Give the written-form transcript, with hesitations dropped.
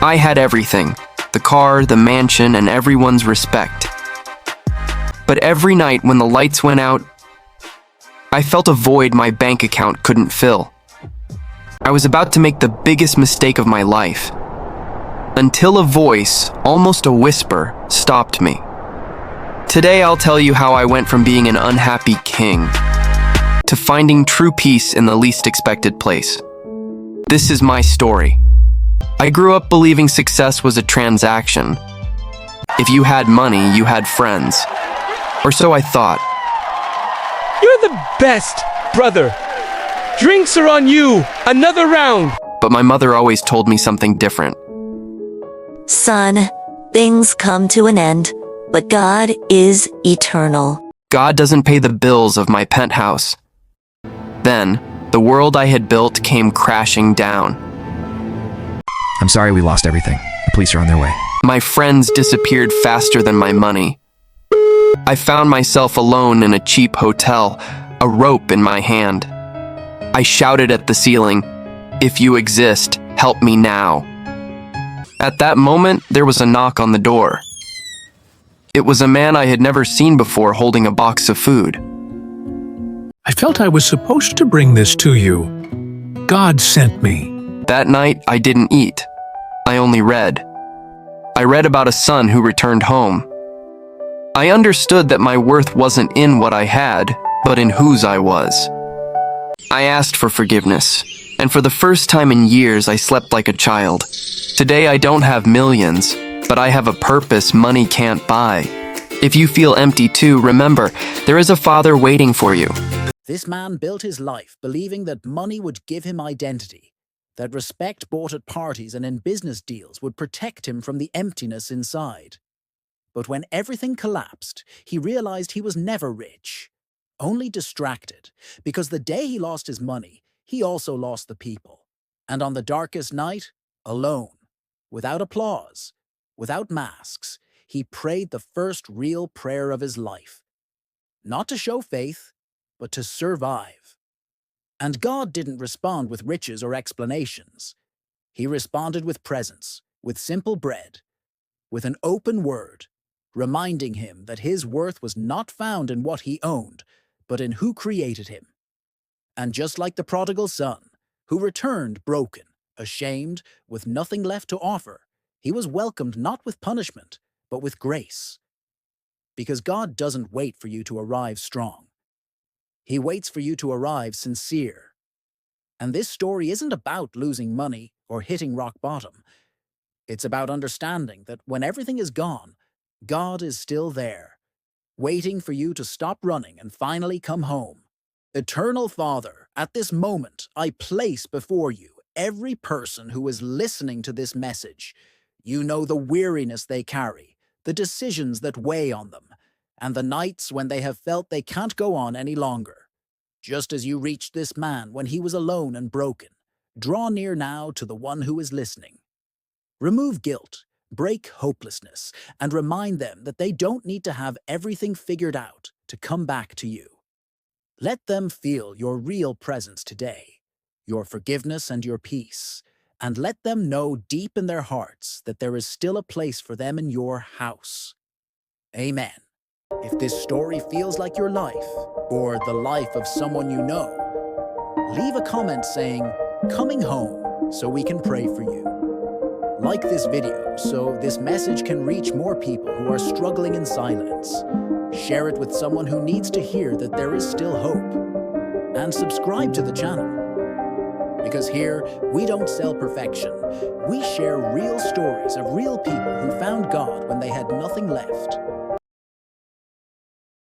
I had everything, the car, the mansion, and everyone's respect. But every night when the lights went out, I felt a void my bank account couldn't fill. I was about to make the biggest mistake of my life, until a voice, almost a whisper, stopped me. Today I'll tell you how I went from being an unhappy king to finding true peace in the least expected place. This is my story. I grew up believing success was a transaction. If you had money, you had friends. Or so I thought. You're the best, brother. Drinks are on you. Another round. But my mother always told me something different. Son, things come to an end, but God is eternal. God doesn't pay the bills of my penthouse. Then, the world I had built came crashing down. I'm sorry we lost everything. The police are on their way. My friends disappeared faster than my money. I found myself alone in a cheap hotel, a rope in my hand. I shouted at the ceiling, "If you exist, help me now." At that moment, there was a knock on the door. It was a man I had never seen before holding a box of food. I felt I was supposed to bring this to you. God sent me. That night, I didn't eat. I only read. I read about a son who returned home. I understood that my worth wasn't in what I had, but in whose I was. I asked for forgiveness, and for the first time in years, I slept like a child. Today, I don't have millions, but I have a purpose money can't buy. If you feel empty too, remember, there is a Father waiting for you. This man built his life believing that money would give him identity, that respect bought at parties and in business deals would protect him from the emptiness inside. But when everything collapsed, he realized he was never rich, only distracted, because the day he lost his money, he also lost the people. And on the darkest night, alone, without applause, without masks, he prayed the first real prayer of his life. Not to show faith, but to survive. And God didn't respond with riches or explanations. He responded with presence, with simple bread, with an open word, reminding him that his worth was not found in what he owned, but in who created him. And just like the prodigal son, who returned broken, ashamed, with nothing left to offer, he was welcomed not with punishment, but with grace. Because God doesn't wait for you to arrive strong. He waits for you to arrive sincere. And this story isn't about losing money or hitting rock bottom. It's about understanding that when everything is gone, God is still there, waiting for you to stop running and finally come home. Eternal Father, at this moment, I place before you every person who is listening to this message. You know the weariness they carry, the decisions that weigh on them, and the nights when they have felt they can't go on any longer. Just as you reached this man when he was alone and broken, draw near now to the one who is listening. Remove guilt, break hopelessness, and remind them that they don't need to have everything figured out to come back to you. Let them feel your real presence today, your forgiveness and your peace, and let them know deep in their hearts that there is still a place for them in your house. Amen. If this story feels like your life, or the life of someone you know, leave a comment saying, "Coming home," so we can pray for you. Like this video so this message can reach more people who are struggling in silence. Share it with someone who needs to hear that there is still hope. And subscribe to the channel. Because here, we don't sell perfection. We share real stories of real people who found God when they had nothing left.